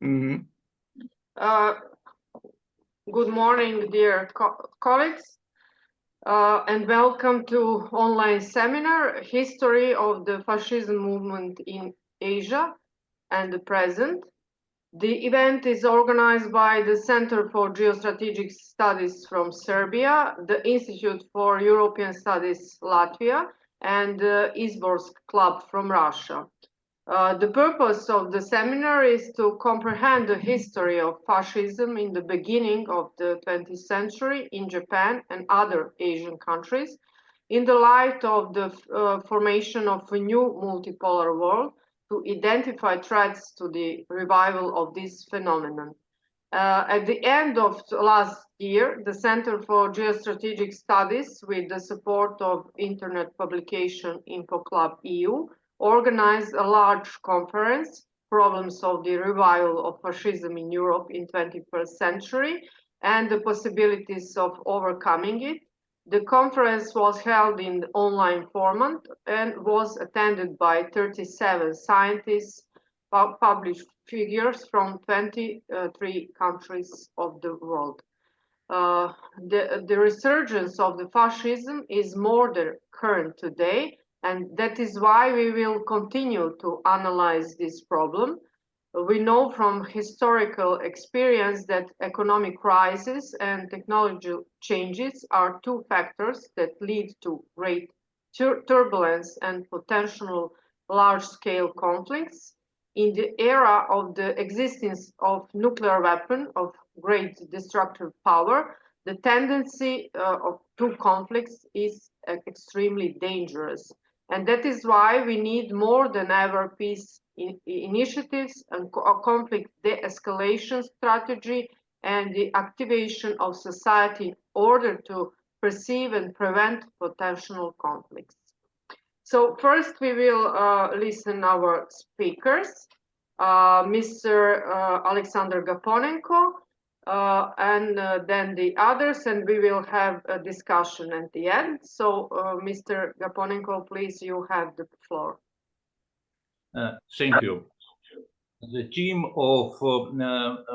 Mhm. Good morning, dear colleagues, and welcome to online seminar, History of the Fascism Movement in Asia and the Present. The event is organized by the Center for Geostrategic Studies from Serbia, the Institute for European Studies Latvia, and the Izborsk Club from Russia. The purpose of the seminar is to comprehend the history of fascism in the beginning of the 20th century in Japan and other Asian countries, in the light of the formation of a new multipolar world, to identify threats to the revival of this phenomenon. At the end of last year, the Center for Geostrategic Studies, with the support of internet publication IMHOCLUB.EU, organized a large conference, Problems of the Revival of Fascism in Europe in 21st Century and the Possibilities of Overcoming It. The conference was held in online format and was attended by 37 scientists, published figures from 23 countries of the world. The resurgence of the fascism is more than current today, and that is why we will continue to analyze this problem. We know from historical experience that economic crisis and technological changes are two factors that lead to great turbulence and potential large-scale conflicts. In the era of the existence of nuclear weapon of great destructive power, the tendency of two conflicts is extremely dangerous. And that is why we need more than ever peace initiatives and conflict de-escalation strategy and the activation of society in order to perceive and prevent potential conflicts. So first we will listen our speakers, Mr. Alexander Gaponenko, and then the others, and we will have a discussion at the end. So Mr. Gaponenko, please, you have the floor. Thank you. The theme of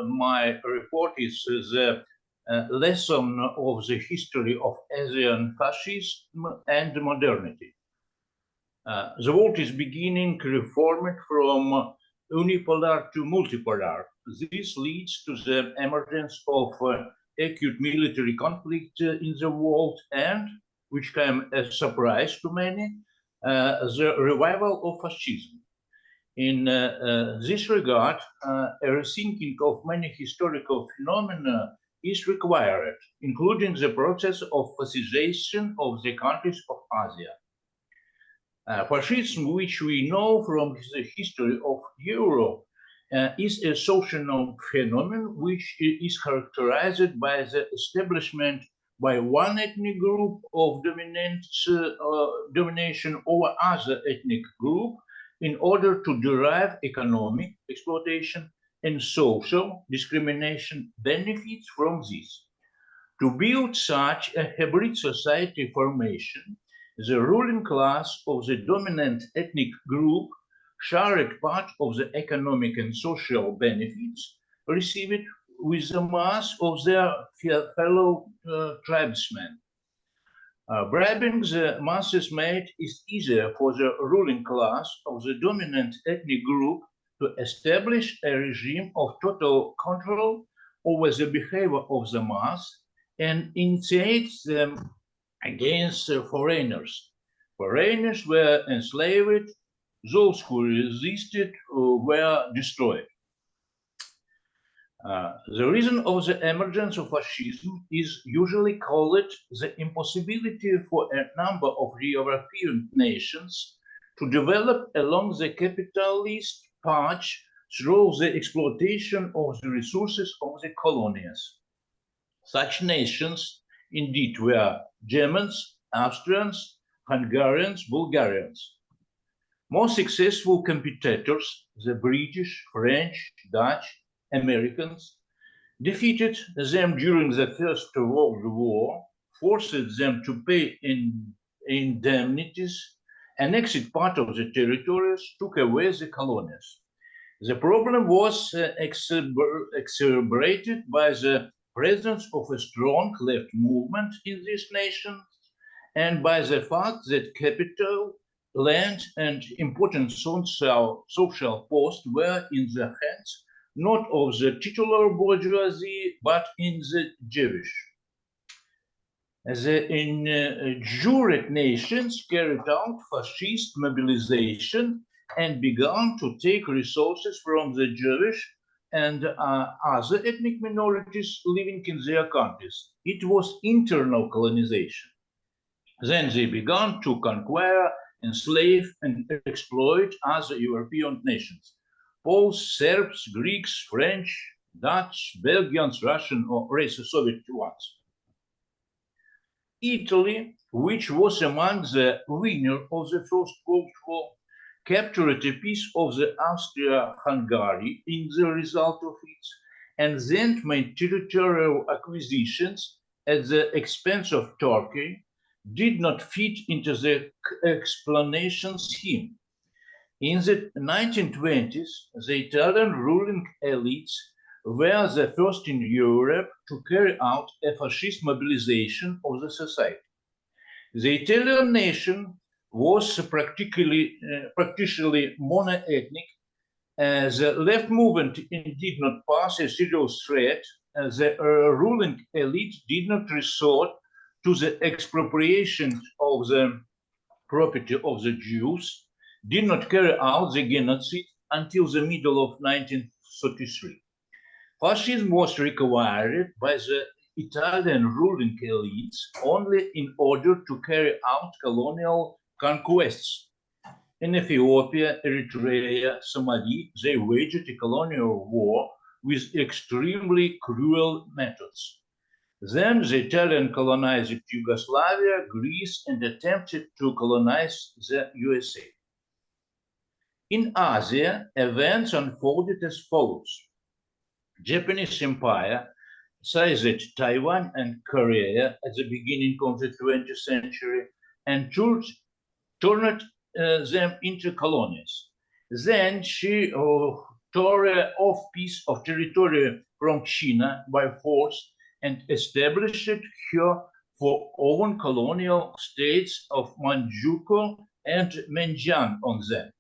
my report is the lesson of the history of Asian fascism and modernity. The world is beginning reformed from unipolar to multipolar. This leads to the emergence of acute military conflict in the world and, which came as a surprise to many, the revival of fascism. In this regard, a rethinking of many historical phenomena is required, including the process of fascization of the countries of Asia. Fascism, which we know from the history of Europe, is a social phenomenon which is characterized by the establishment by one ethnic group of domination over other ethnic group in order to derive economic exploitation and social discrimination benefits from this. To build such a hybrid society formation, the ruling class of the dominant ethnic group shared part of the economic and social benefits received with the mass of their fellow tribesmen. Bribing the masses made it easier for the ruling class of the dominant ethnic group to establish a regime of total control over the behavior of the mass and initiate them against foreigners. Foreigners were enslaved, those who resisted were destroyed. The reason of the emergence of fascism is usually called the impossibility for a number of European nations to develop along the capitalist path through the exploitation of the resources of the colonies. Such nations indeed were Germans, Austrians, Hungarians, Bulgarians. More successful competitors, the British, French, Dutch, Americans, defeated them during the First World War, forced them to pay indemnities, annexed part of the territories, took away the colonies. The problem was exacerbated by the presence of a strong left movement in these nations and by the fact that capital, land, and important social posts were in the hands not of the titular bourgeoisie, but in the Jewish. The injured nations carried out fascist mobilization and began to take resources from the Jewish and other ethnic minorities living in their countries. It was internal colonization. Then they began to conquer, enslave, and exploit other European nations. Poles, Serbs, Greeks, French, Dutch, Belgians, Russian, or Soviet ones. Italy, which was among the winners of the First World War, captured a piece of the Austria-Hungary in the result of it, and then made territorial acquisitions at the expense of Turkey, did not fit into the explanation scheme. In the 1920s, the Italian ruling elites were the first in Europe to carry out a fascist mobilization of the society. The Italian nation was practically mono-ethnic. The left movement did not pose a serious threat. The ruling elite did not resort to the expropriation of the property of the Jews, did not carry out the genocide until the middle of 1933. Fascism was required by the Italian ruling elites only in order to carry out colonial conquests. In Ethiopia, Eritrea, Somalia, they waged a colonial war with extremely cruel methods. Then the Italian colonized Yugoslavia, Greece, and attempted to colonize the USA. In Asia, events unfolded as follows. Japanese Empire seized Taiwan and Korea at the beginning of the 20th century and turned them into colonies. Then she tore off piece of territory from China by force and established her for own colonial states of Manchukuo and Zhejiang on them.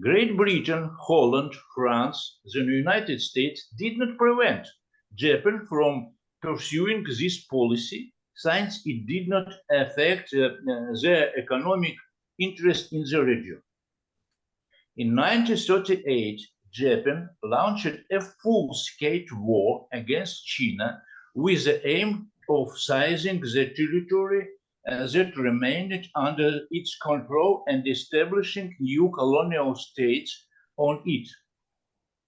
Great Britain, Holland, France, the United States did not prevent Japan from pursuing this policy, since it did not affect their economic interest in the region. In 1938, Japan launched a full-scale war against China with the aim of seizing the territory that remained under its control and establishing new colonial states on it.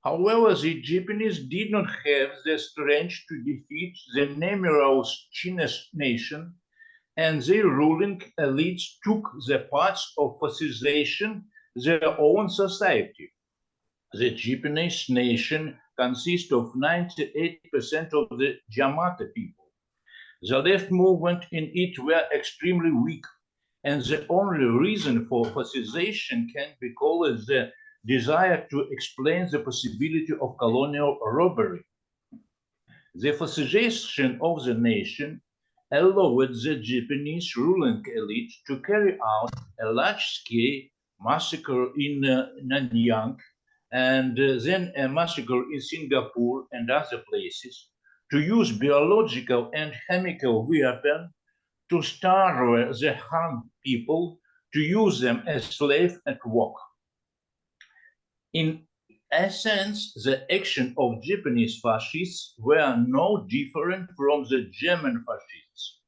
However, the Japanese did not have the strength to defeat the numerous Chinese nation, and their ruling elites took the path of fascization their own society. The Japanese nation consists of 98% of the Yamata people. The left movement in it were extremely weak, and the only reason for fascization can be called the desire to explain the possibility of colonial robbery. The fascization of the nation allowed the Japanese ruling elite to carry out a large-scale massacre in Nanyang and then a massacre in Singapore and other places, to use biological and chemical weapons to starve the Han people, to use them as slaves at work. In essence, the action of Japanese fascists were no different from the German fascists.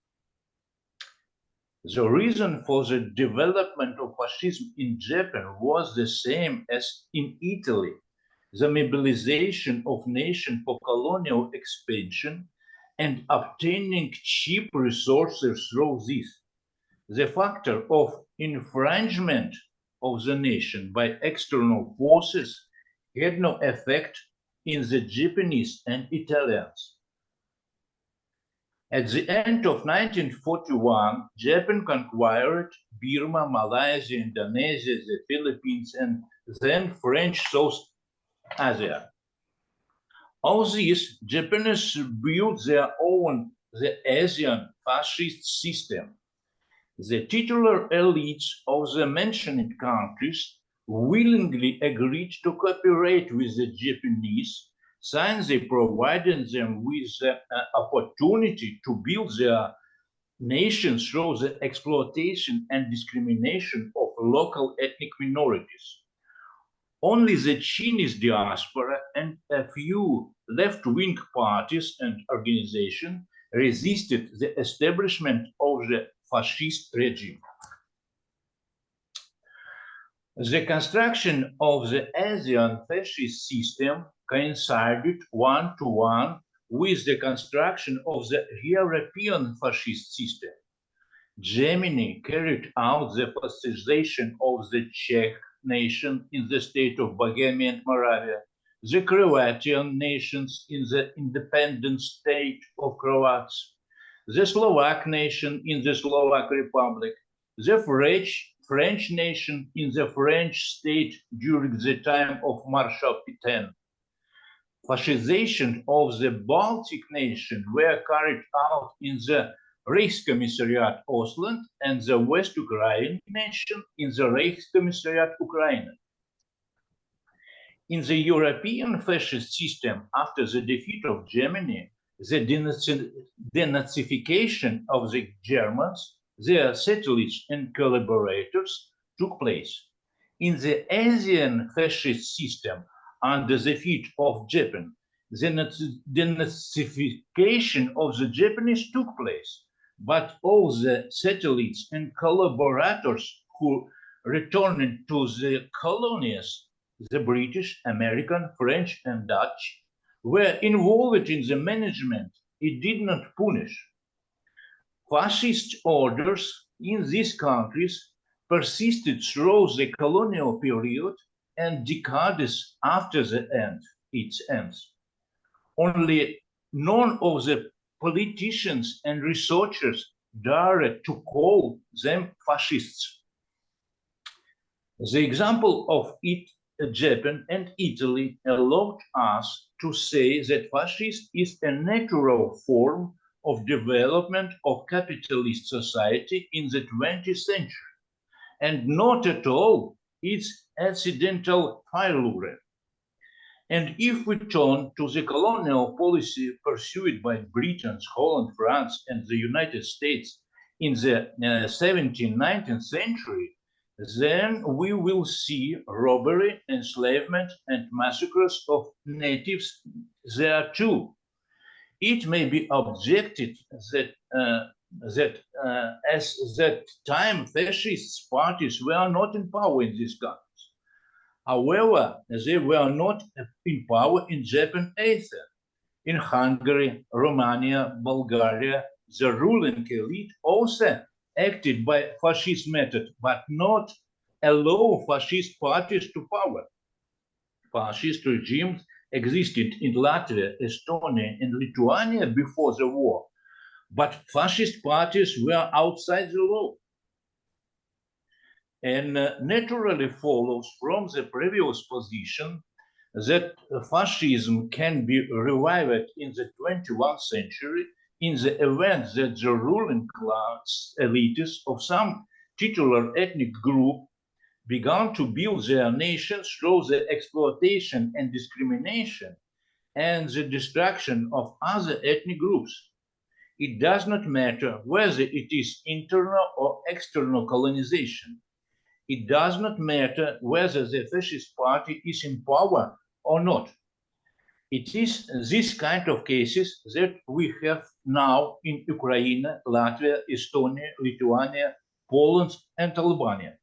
The reason for the development of fascism in Japan was the same as in Italy: the mobilization of nations for colonial expansion and obtaining cheap resources through this. The factor of infringement of the nation by external forces had no effect in the Japanese and Italians. At the end of 1941, Japan conquered Burma, Malaysia, Indonesia, the Philippines, and then French South Asia. All this, Japanese built their own, the Asian fascist system. The titular elites of the mentioned countries willingly agreed to cooperate with the Japanese, since they provided them with the opportunity to build their nations through the exploitation and discrimination of local ethnic minorities. Only the Chinese diaspora and a few left-wing parties and organizations resisted the establishment of the fascist regime. The construction of the Asian fascist system coincided one-to-one with the construction of the European fascist system. Germany carried out the fascization of the Czech nation in the state of Bohemia and Moravia, the Croatian nations in the independent state of Croats, the Slovak nation in the Slovak Republic, the French nation in the French state during the time of Marshal Pétain. Fascization of the Baltic nation were carried out in the Reichskommissariat Ostland and the West Ukraine nation in the Reichskommissariat Ukraine. In the European fascist system, after the defeat of Germany, the denazification of the Germans, their satellites and collaborators took place. In the Asian fascist system, under the feet of Japan, the denazification of the Japanese took place, but all the satellites and collaborators who returned to the colonies, the British, American, French, and Dutch, were involved in the management. It did not punish. Fascist orders in these countries persisted through the colonial period and decades after its end. Only none of the politicians and researchers dared to call them fascists. The example of Japan and Italy allowed us to say that fascism is a natural form of development of capitalist society in the 20th century, and not at all its accidental failure. And if we turn to the colonial policy pursued by Britain, Holland, France, and the United States in the 17th, 19th century, then we will see robbery, enslavement, and massacres of natives there too. It may be objected that as that time fascist parties were not in power in these countries. However, they were not in power in Japan either. In Hungary, Romania, Bulgaria, the ruling elite also acted by fascist method, but not allow fascist parties to power. Fascist regimes existed in Latvia, Estonia, and Lithuania before the war, but fascist parties were outside the law. And naturally follows from the previous position that fascism can be revived in the 21st century in the event that the ruling class elites of some titular ethnic group began to build their nations through the exploitation and discrimination and the destruction of other ethnic groups. It does not matter whether it is internal or external colonization. It does not matter whether the fascist party is in power or not. It is this kind of cases that we have now in Ukraine, Latvia, Estonia, Lithuania, Poland, and Albania.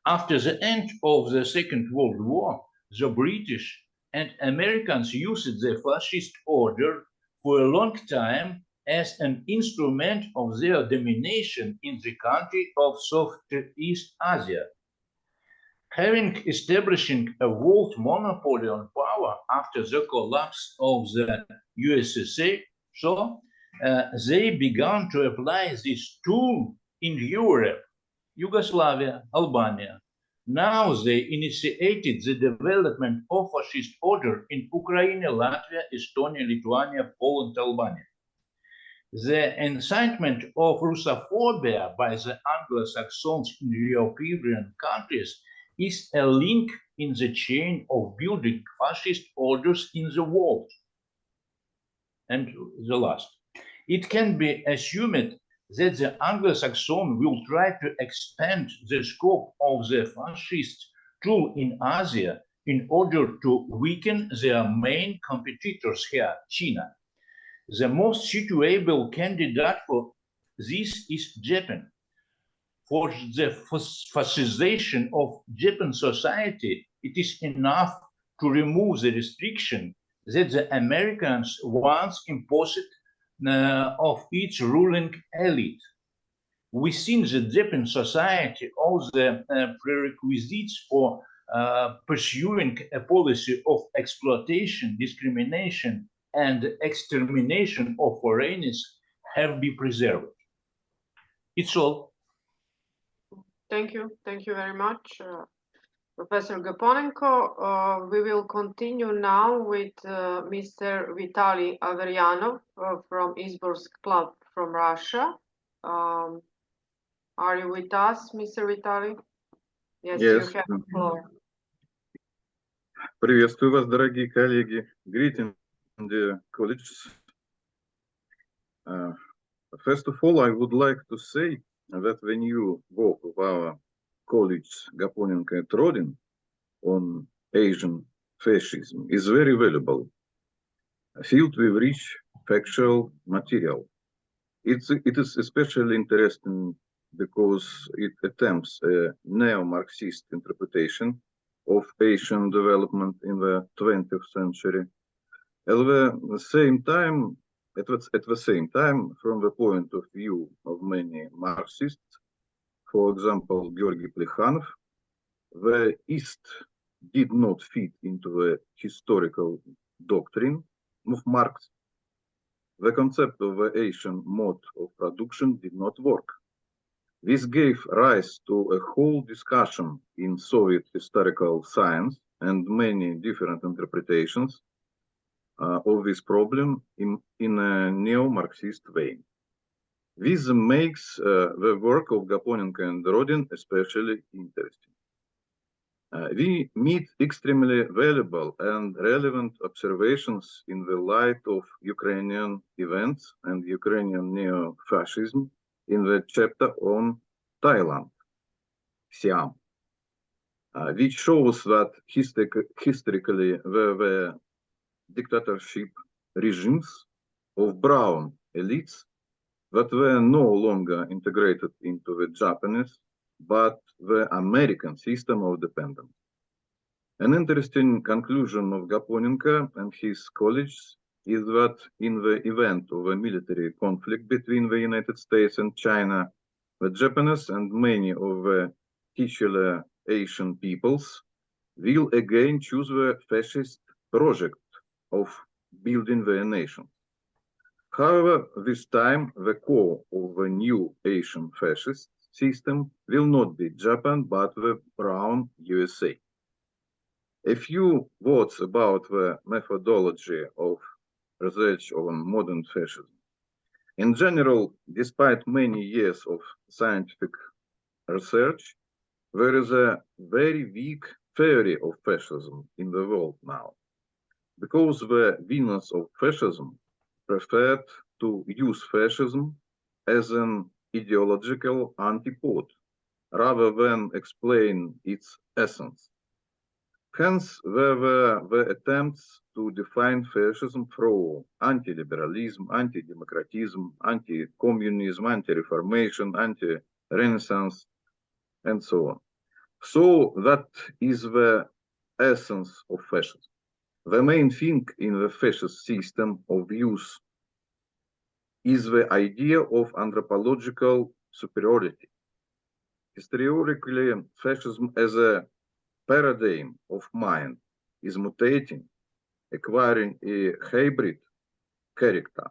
After the end of the Second World War, the British and Americans used the fascist order for a long time as an instrument of their domination in the country of Southeast Asia. Having establishing a world monopoly on power after the collapse of the USSR, they began to apply this tool in Europe, Yugoslavia, Albania, Now they initiated the development of fascist order in Ukraine, Latvia, Estonia, Lithuania, Poland, Albania. The incitement of Russophobia by the Anglo-Saxons in European countries is a link in the chain of building fascist orders in the world. And the last, it can be assumed that the Anglo-Saxon will try to expand the scope of the fascist tool in Asia in order to weaken their main competitors here, China. The most suitable candidate for this is Japan. For the fascization of Japan society, it is enough to remove the restriction that the Americans once imposed of its ruling elite. Within the Japan society, all the prerequisites for pursuing a policy of exploitation, discrimination, and extermination of foreigners have been preserved. It's all. Thank you very much, Professor Gaponenko. We will continue now with Mr. Vitaly Averyanov from Izborsk Club from Russia. Are you with us, Mr. Vitaly? Yes, you have the floor. Приветствую вас, дорогие коллеги. Greetings, dear colleagues. First of all, I would like to say that the new work of our colleagues Gaponenko and Rodin on Asian fascism is very valuable, filled with rich factual material. It is especially interesting because it attempts a neo-Marxist interpretation of Asian development in the 20th century. At the same time, from the point of view of many Marxists, for example, Georgy Plekhanov, the East did not fit into the historical doctrine of Marx. The concept of the Asian mode of production did not work. This gave rise to a whole discussion in Soviet historical science and many different interpretations of this problem in a neo-Marxist way. This makes the work of Gaponenko and Rodin especially interesting. We meet extremely valuable and relevant observations in the light of Ukrainian events and Ukrainian neo-fascism in the chapter on Thailand, Siam, which shows that historically there were dictatorship regimes of brown elites that were no longer integrated into the Japanese, but the American system of dependence. An interesting conclusion of Gaponenko and his colleagues is that in the event of a military conflict between the United States and China, the Japanese and many of the titular Asian peoples will again choose the fascist project of building their nation. However, this time the core of the new Asian fascist system will not be Japan, but the brown USA. A few words about the methodology of research on modern fascism. In general, despite many years of scientific research, there is a very weak theory of fascism in the world now, because the winners of fascism preferred to use fascism as an ideological antipode rather than explain its essence. Hence, there were the attempts to define fascism through anti-liberalism, anti-democratism, anti-communism, anti-reformation, anti-renaissance, and so on. So that is the essence of fascism. The main thing in the fascist system of use is the idea of anthropological superiority. Historically, fascism as a paradigm of mind is mutating, acquiring a hybrid character.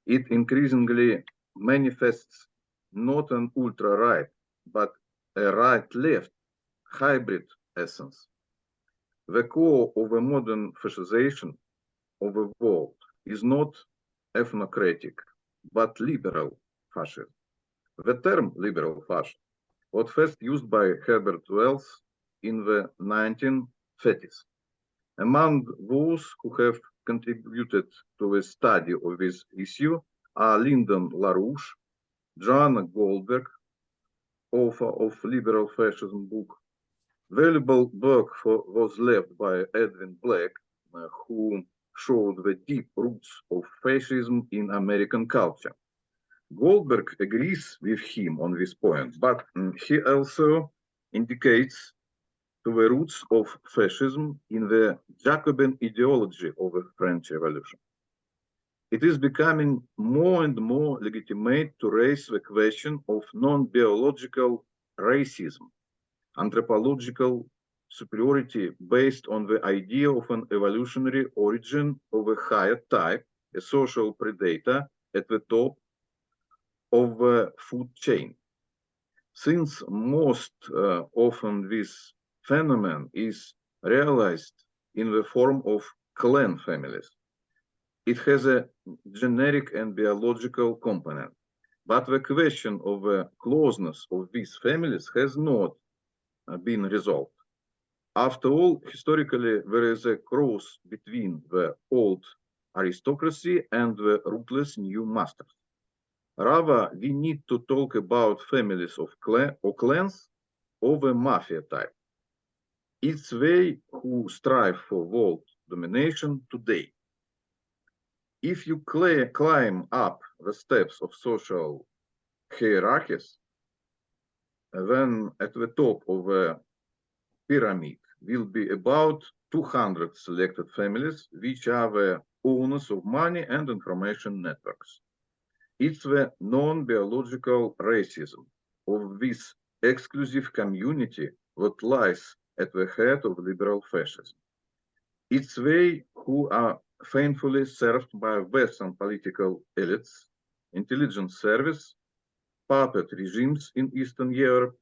It increasingly manifests not an ultra-right, but a right-left hybrid essence. The core of a modern fascization of the world is not ethnocratic, but liberal fascism. The term liberal fascism was first used by Herbert Wells in the 1930s. Among those who have contributed to the study of this issue are Lyndon LaRouche, Joanna Goldberg, author of Liberal Fascism book. Valuable work was left by Edwin Black, who showed the deep roots of fascism in American culture. Goldberg agrees with him on this point, but he also indicates to the roots of fascism in the Jacobin ideology of the French Revolution. It is becoming more and more legitimate to raise the question of non-biological racism, anthropological superiority based on the idea of an evolutionary origin of a higher type, a social predator at the top of the food chain. Since most often this phenomenon is realized in the form of clan families, it has a generic and biological component. But the question of the closeness of these families has not been resolved. After all, historically, there is a cross between the old aristocracy and the ruthless new masters. Rather, we need to talk about families of clans of a mafia type. It's they who strive for world domination today. If you climb up the steps of social hierarchies, then at the top of the pyramid will be about 200 selected families, which are the owners of money and information networks. It's the non-biological racism of this exclusive community that lies at the head of liberal fascism. It's they who are faithfully served by Western political elites, intelligence service, puppet regimes in Eastern Europe.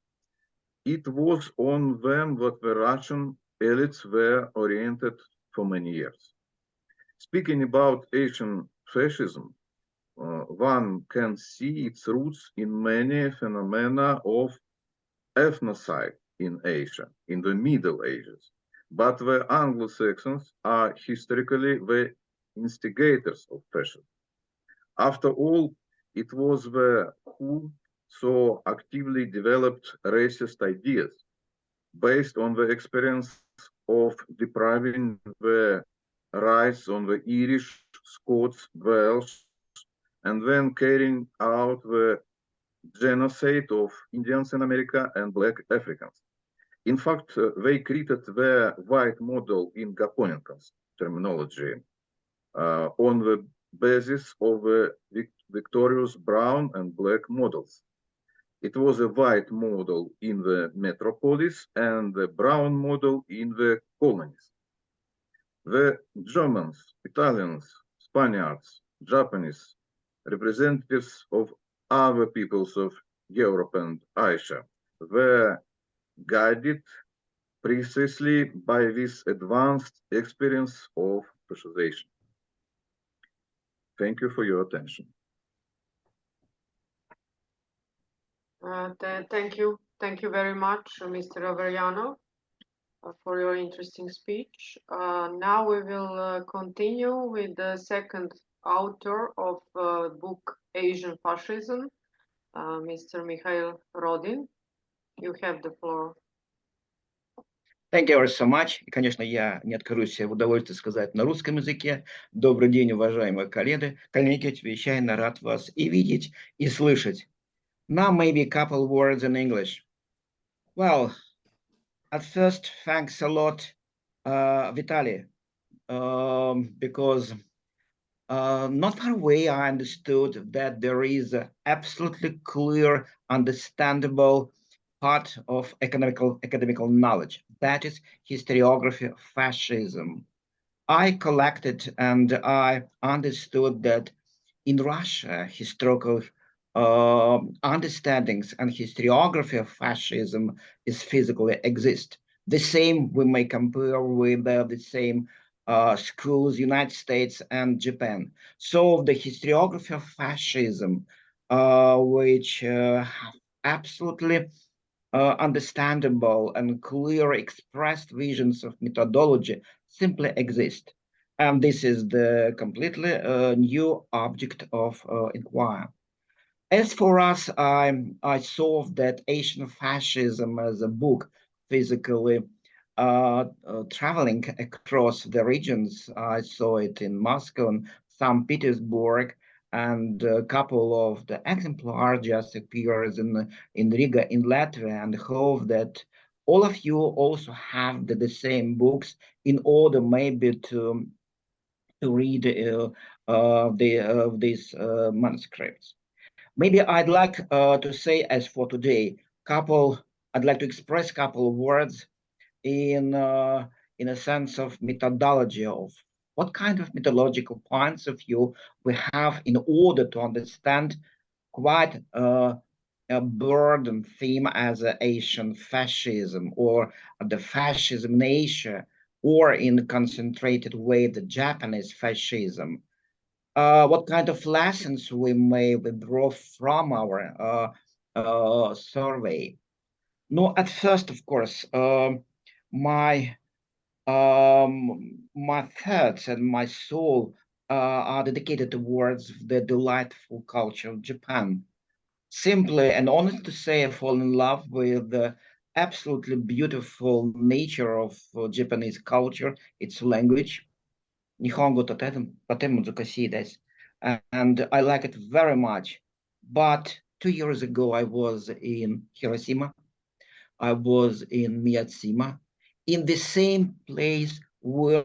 It was on them that the Russian elites were oriented for many years. Speaking about Asian fascism, one can see its roots in many phenomena of ethnocide in Asia, in the Middle Ages. But the Anglo-Saxons are historically the instigators of fascism. After all, it was the who so actively developed racist ideas based on the experience of depriving the rights on the Irish, Scots, Welsh, and then carrying out the genocide of Indians in America and Black Africans. In fact, they created the white model in Gaponinkan's terminology on the basis of the victorious brown and black models. It was a white model in the metropolis and the brown model in the colonies. The Germans, Italians, Spaniards, Japanese, representatives of other peoples of Europe and Asia were guided precisely by this advanced experience of fascism. Thank you for your attention. Thank you very much, Mr. Averiano, for your interesting speech. Now we will continue with the second author of book Asian Fascism, Mr. Mikhail Rodin. You have the floor. Thank you so much. И, конечно, я не откажусь себе в удовольствии сказать на русском языке. Добрый день, уважаемые коллеги. Чрезвычайно рад вас и видеть, и слышать. Now maybe a couple words in English. Well, at first, thanks a lot, Vitaly, because not far away I understood that there is an absolutely clear, understandable part of academical knowledge, that is historiography of fascism. I collected and I understood that in Russia, historical understandings and historiography of fascism is physically exist. The same we may compare with the same schools, United States and Japan. So the historiography of fascism, which have absolutely understandable and clear expressed visions of methodology simply exist. And this is the completely new object of inquiry. As for us, I saw that Asian fascism as a book physically traveling across the regions. I saw it in Moscow and St. Petersburg, and a couple of the exemplars just appears in Riga in Latvia, and hope that all of you also have the same books in order maybe to read these manuscripts. Maybe I'd like to say, as for today, I'd like to express a couple of words in a sense of methodology of what kind of methodological points of view we have in order to understand quite a burden theme as Asian fascism or the fascism in Asia, or in a concentrated way the Japanese fascism. What kind of lessons we may withdraw from our survey. No, at first, of course, my thoughts and my soul are dedicated towards the delightful culture of Japan. Simply and honest to say, I fall in love with the absolutely beautiful nature of Japanese culture, its language. Nihongo totemu muzukashi desu. And I like it very much. But 2 years ago, I was in Hiroshima. I was in Miyajima, in the same place where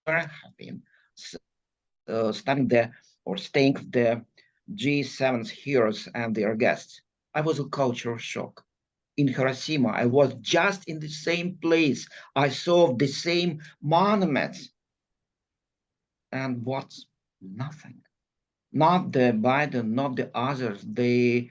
I have been studying there or staying with the G7's heroes and their guests. I was a cultural shock. In Hiroshima, I was just in the same place. I saw the same monuments. And what's nothing? Not the Biden, not the others. They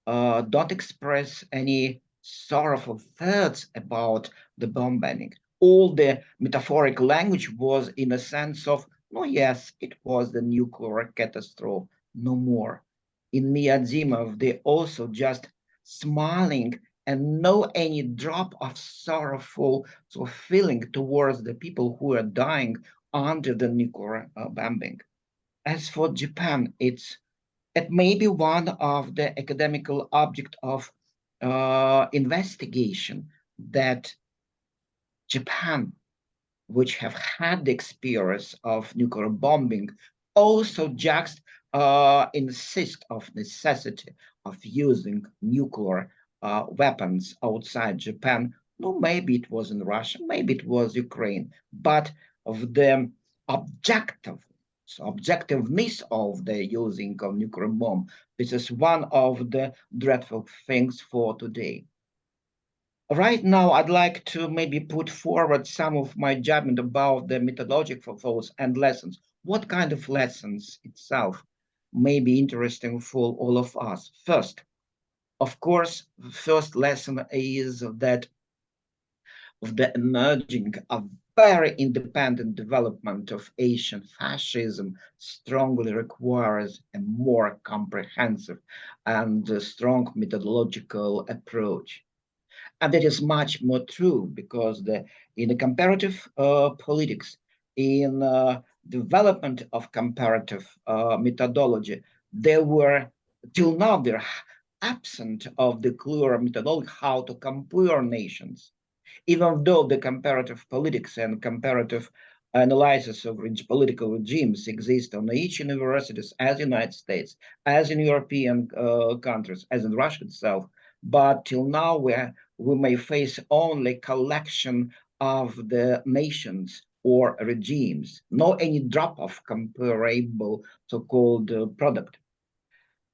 don't express any sorrowful thoughts about the bomb banning. All the metaphoric language was in a sense of, no, yes, it was the nuclear catastrophe, no more. In Miyajima, they also just smiling and no any drop of sorrowful feeling towards the people who are dying under the nuclear bombing. As for Japan, it may be one of the academical object of investigation that Japan, which have had the experience of nuclear bombing, also just insist of necessity of using nuclear weapons outside Japan. No, maybe it was in Russia, maybe it was Ukraine, but of the objectiveness of the using of nuclear bomb. This is one of the dreadful things for today. Right now, I'd like to maybe put forward some of my judgment about the methodological thoughts and lessons. What kind of lessons itself may be interesting for all of us? First, of course, the first lesson is that of the emerging of very independent development of Asian fascism strongly requires a more comprehensive and strong methodological approach. And that is much more true because in the comparative politics, in development of comparative methodology, there were, till now, they're absent of the clear methodology how to compare nations. Even though the comparative politics and comparative analysis of political regimes exist on each universities, as in the United States, as in European countries, as in Russia itself, but till now we may face only collection of the nations or regimes, no any drop of comparable so-called product.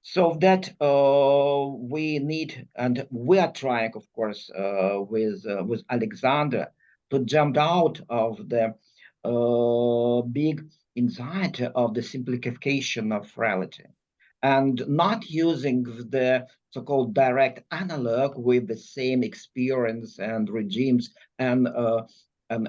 So that we need, and we are trying, of course, with Alexander to jump out of the big anxiety of the simplification of reality. and not using the so-called direct analog with the same experience and regimes and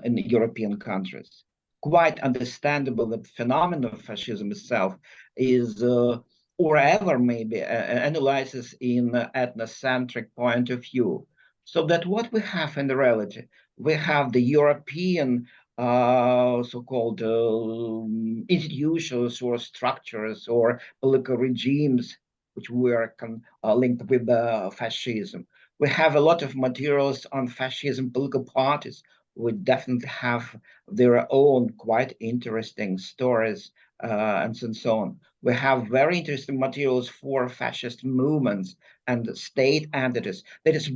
in European countries. Quite understandable that phenomenon of fascism itself is, or ever maybe, analyzes in ethnocentric point of view. So that what we have in reality, we have the European so-called institutions or structures or political regimes which were linked with fascism. We have a lot of materials on fascism political parties. We definitely have their own quite interesting stories and so on. We have very interesting materials for fascist movements and state entities. That is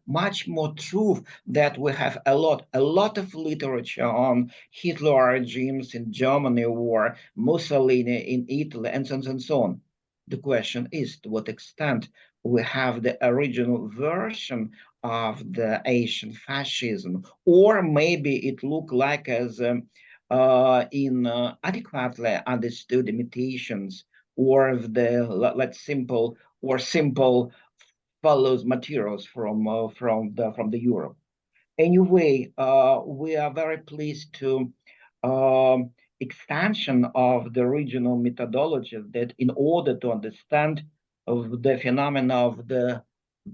much more true that we have a lot of literature on Hitler regimes in Germany or Mussolini in Italy and so on. The question is to what extent we have the original version of the Asian fascism, or maybe it looked like as inadequately understood imitations or the simple follows materials from the Europe. Anyway, we are very pleased to expansion of the regional methodology that in order to understand of the phenomena of the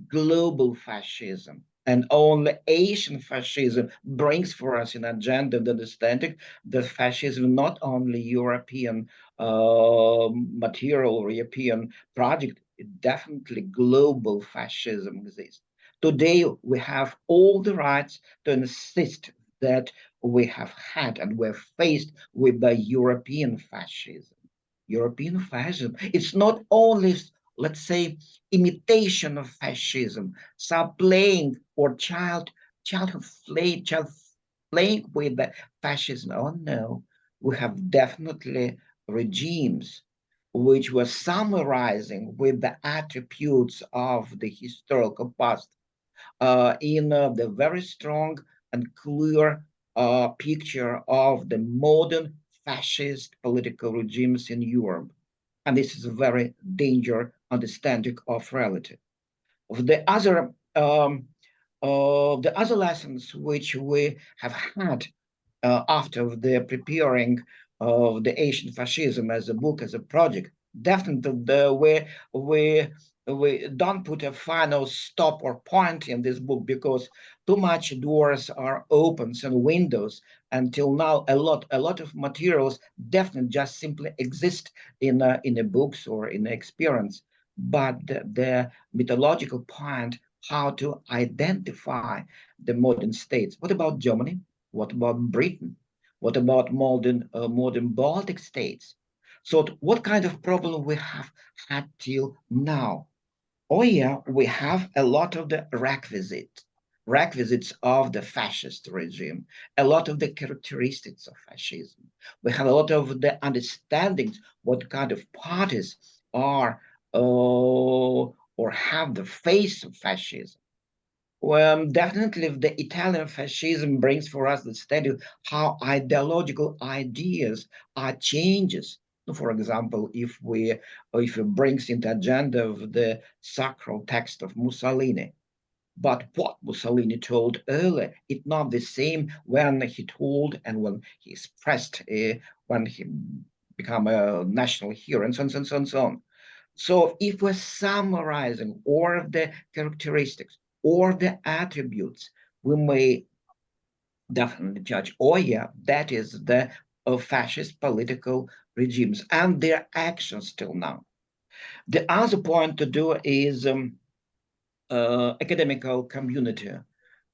global fascism and only Asian fascism brings for us an agenda of understanding that fascism not only European material or European project, definitely global fascism exists. Today, we have all the rights to insist that we have had and we're faced with the European fascism. European fascism, it's not only, let's say, imitation of fascism, some playing or child playing with the fascism. Oh no, we have definitely regimes which were summarizing with the attributes of the historical past in the very strong and clear picture of the modern fascist political regimes in Europe. And this is a very dangerous understanding of reality. The other lessons which we have had after the preparing of the Asian fascism as a book, as a project, definitely we don't put a final stop or point in this book because too much doors are opens and windows. Until now, a lot of materials definitely just simply exist in the books or in the experience. But the mythological point, how to identify the modern states. What about Germany? What about Britain? What about modern Baltic states? So what kind of problem we have had till now? Oh yeah, we have a lot of the requisites of the fascist regime, a lot of the characteristics of fascism. We have a lot of the understandings what kind of parties are or have the face of fascism. Well, definitely the Italian fascism brings for us the study of how ideological ideas are changes. For example, if it brings into agenda of the sacral text of Mussolini, but what Mussolini told earlier, it's not the same when he told and when he expressed when he became a national hero and so on. So if we're summarizing all of the characteristics or the attributes, we may definitely judge, oh yeah, that is the fascist political regimes and their actions till now. The other point to do is academical community.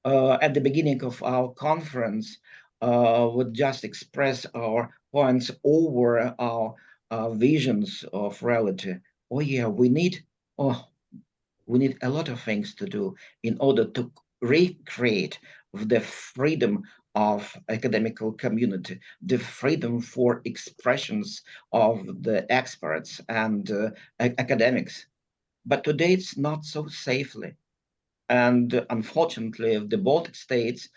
At the beginning of our conference, would just express our points over our visions of reality. Oh yeah, we need a lot of things to do in order to recreate the freedom of academical community, the freedom for expressions of the experts and academics. But today it's not so safely. And unfortunately, the Baltic states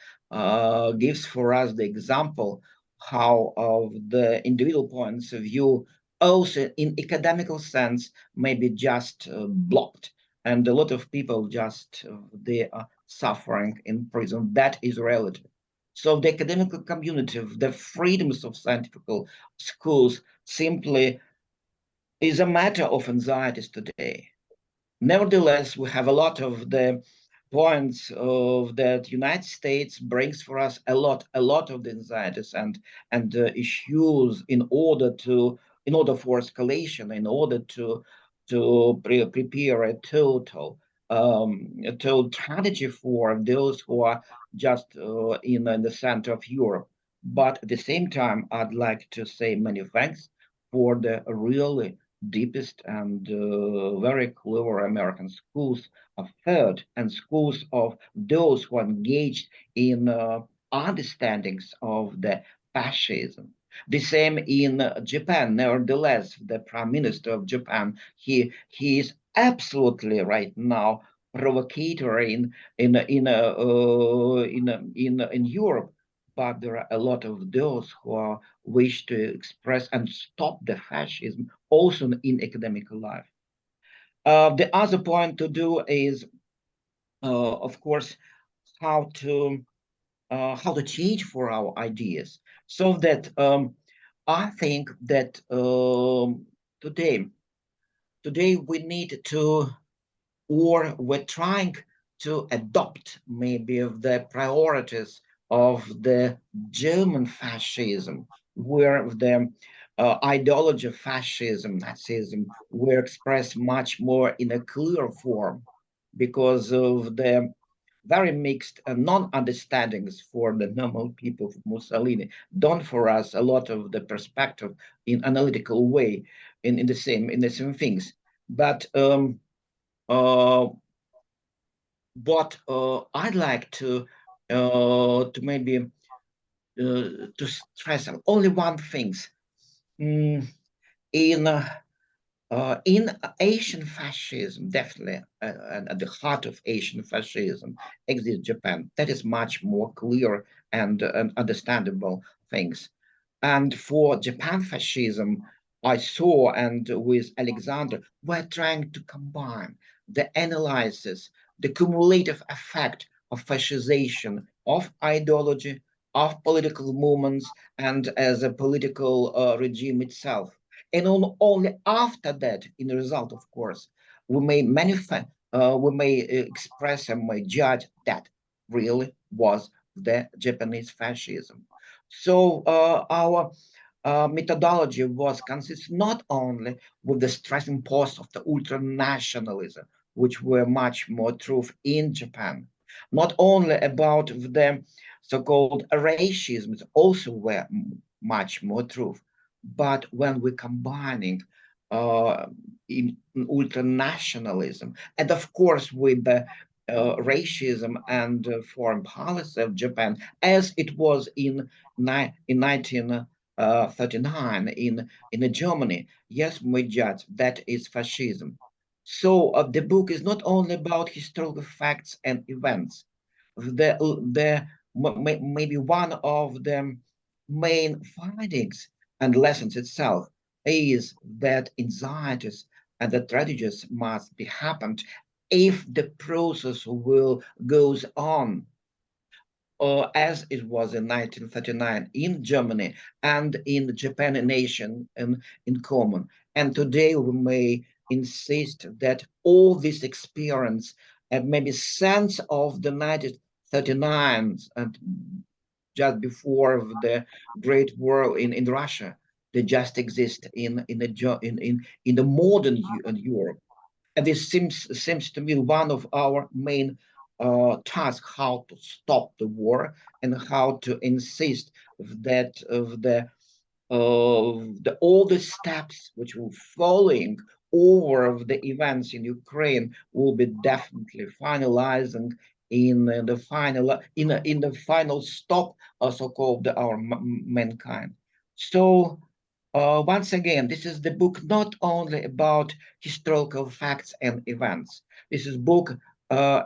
gives for us the example how of the individual points of view also in academical sense maybe just blocked, and a lot of people just they are suffering in prison. That is reality. So the academic community, the freedoms of scientific schools simply is a matter of anxieties today. Nevertheless, we have a lot of the points of that United States brings for us a lot of the anxieties and issues in order for escalation, in order to prepare a total strategy for those who are just in the center of Europe. But at the same time, I'd like to say many thanks for the really deepest and very clever American schools of thought and schools of those who are engaged in understandings of the fascism. The same in Japan. Nevertheless, the Prime Minister of Japan, he is absolutely right now provocateur in Europe, but there are a lot of those who are wish to express and stop the fascism also in academic life. The other point to do is, of course, how to change for our ideas, so that I think that today we need to, or we're trying to adopt maybe of the priorities of the German fascism, where the ideology of fascism, Nazism, were expressed much more in a clear form because of the very mixed non-understandings for the normal people of Mussolini, done for us a lot of the perspective in analytical way in the same things. But I'd like to maybe to stress on only one thing. Mm, in Asian fascism, definitely, and at the heart of Asian fascism exists Japan. That is much more clear and understandable things. And for Japan fascism, I saw, and with Alexander, we're trying to combine the analysis, the cumulative effect of fascization of ideology, of political movements, and as a political regime itself. And only after that, in the result, of course, we may we may express and may judge that really was the Japanese fascism. So our methodology was consists not only with the stressing post of the ultranationalism, which were much more true in Japan, not only about the so-called racism, also were much more true, but when we're combining in ultranationalism, and of course with the racism and foreign policy of Japan, as it was in 1939 in Germany. Yes, we judge that is fascism. So the book is not only about historical facts and events. The maybe one of the main findings and lessons itself is that anxieties and the tragedies must be happened if the process will goes on, or as it was in 1939 in Germany and in Japan nation and in common. And today we may insist that all this experience and maybe sense of the 1939 and just before the Great War in Russia, they just exist in the modern Europe. And this seems to me one of our main tasks: how to stop the war and how to insist that all the steps which will following over of the events in Ukraine will be definitely finalizing in the final stop, so-called our mankind. So once again, this is the book not only about historical facts and events. This is book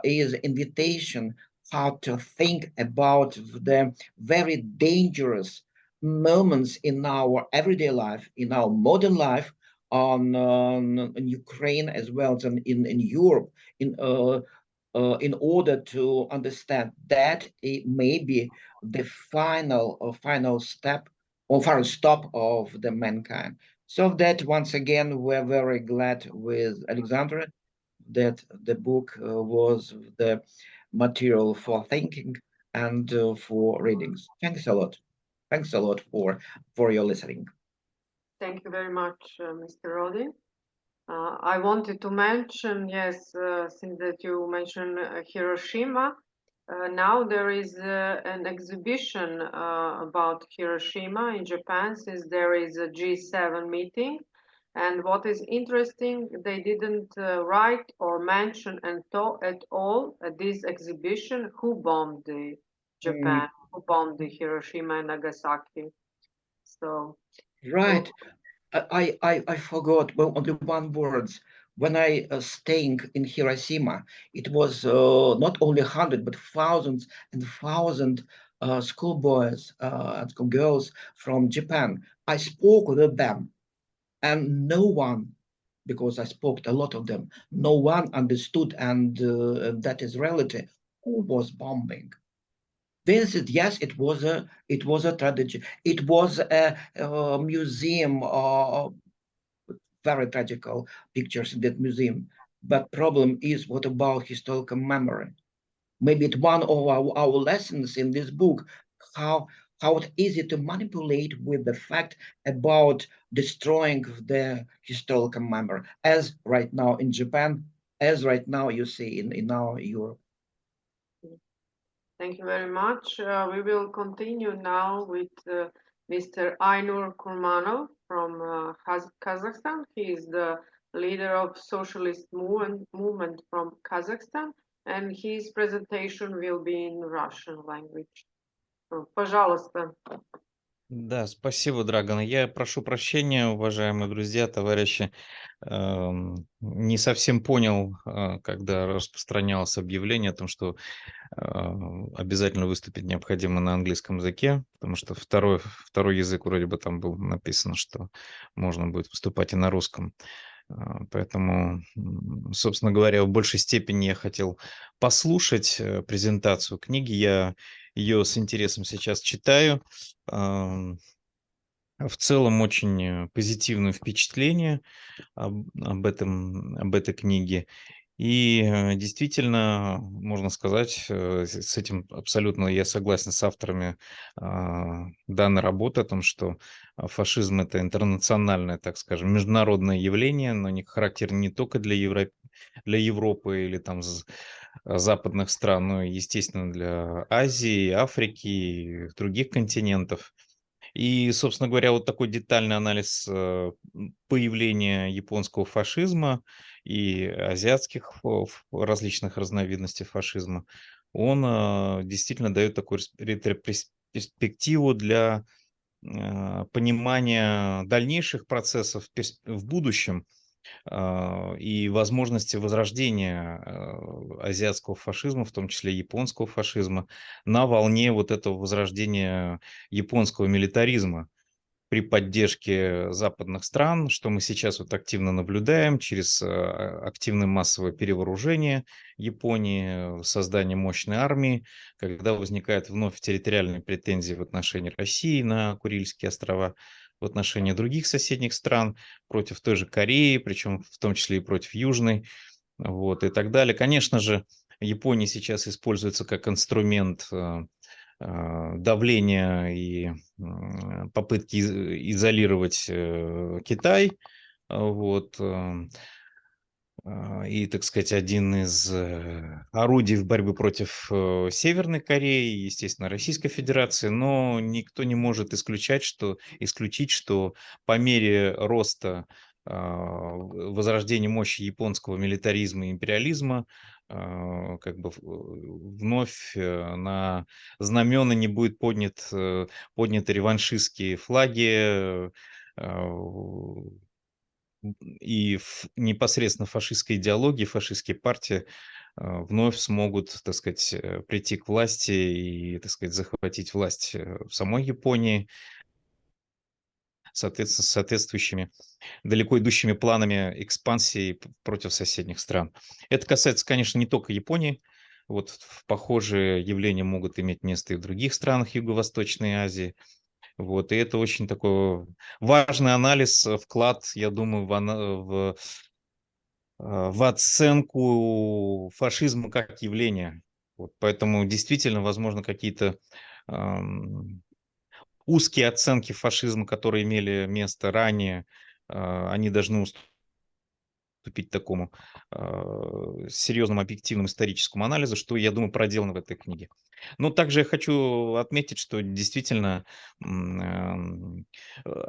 is invitation how to think about the very dangerous moments in our everyday life, in our modern life, in Ukraine as well as in Europe, in order to understand that it may be the final step or final stop of the mankind. So that once again, we're very glad with Alexandra that the book was the material for thinking and for readings. Thanks a lot. Thanks a lot for your listening. Thank you very much, Mr. Rodin. I wanted to mention, yes, since that you mentioned Hiroshima, now there is an exhibition about Hiroshima in Japan, since there is a G7 meeting. And what is interesting, they didn't write or mention and talk at all at this exhibition who bombed the Japan, who bombed the Hiroshima and Nagasaki. So right. I forgot, well, only one word. When I staying in Hiroshima, it was not only 100 but thousands and thousands schoolboys and schoolgirls from Japan. I spoke with them, and no one, because I spoke to a lot of them, no one understood, and that is reality. Who was bombing? This is, yes, it was a tragedy. It was a museum, very tragical pictures in that museum. But problem is, what about historical memory? Maybe it's one of our lessons in this book, how it's easy to manipulate with the fact about destroying the historical memory, as right now in Japan, as right now you see in our Europe. thank you very much. We will continue now with Mr. Aynur Kurmanov from Kazakhstan. He is the leader of socialist movement from Kazakhstan, and his presentation will be in Russian language. Пожалуйста. Да, спасибо, Драгон. Я прошу прощения, уважаемые друзья, товарищи. Не совсем понял, когда распространялось объявление о том, что обязательно выступить необходимо на английском языке, потому что второй язык вроде бы там был написано, что можно будет выступать и на русском. Поэтому, собственно говоря, в большей степени я хотел послушать презентацию книги. Я ее с интересом сейчас читаю. В целом очень позитивное впечатление об этой книге. И действительно, можно сказать, с этим абсолютно я согласен с авторами данной работы о том, что фашизм – это интернациональное, так скажем, международное явление, но не характерно не только для Европы или там западных стран, но и, естественно, для Азии, Африки и других континентов. И, собственно говоря, вот такой детальный анализ появления японского фашизма и азиатских различных разновидностей фашизма, он действительно дает такую перспективу для понимания дальнейших процессов в будущем и возможности возрождения азиатского фашизма, в том числе японского фашизма, на волне вот этого возрождения японского милитаризма при поддержке западных стран, что мы сейчас вот активно наблюдаем через активное массовое перевооружение Японии, создание мощной армии, когда возникают вновь территориальные претензии в отношении России на Курильские острова, в отношении других соседних стран, против той же Кореи, причем в том числе и против Южной, вот, и так далее. Конечно же, Япония сейчас используется как инструмент давления и попытки изолировать Китай, вот, и, так сказать, один из орудий в борьбе против Северной Кореи, естественно, Российской Федерации, но никто не может исключить, что по мере роста возрождения мощи японского милитаризма и империализма как бы вновь на знамена не будет подняты реваншистские флаги, и непосредственно фашистской идеологии, фашистские партии вновь смогут, так сказать, прийти к власти и, так сказать, захватить власть в самой Японии. соответственно, с соответствующими далеко идущими планами экспансии против соседних стран. Это касается, конечно, не только Японии. Вот похожие явления могут иметь место и в других странах Юго-Восточной Азии. Вот, и это очень такой важный анализ, вклад, я думаю, в оценку фашизма как явления. Вот, поэтому действительно, возможно, какие-то узкие оценки фашизма, которые имели место ранее, они должны уступить такому серьезному объективному историческому анализу, что, я думаю, проделано в этой книге. Но также я хочу отметить, что действительно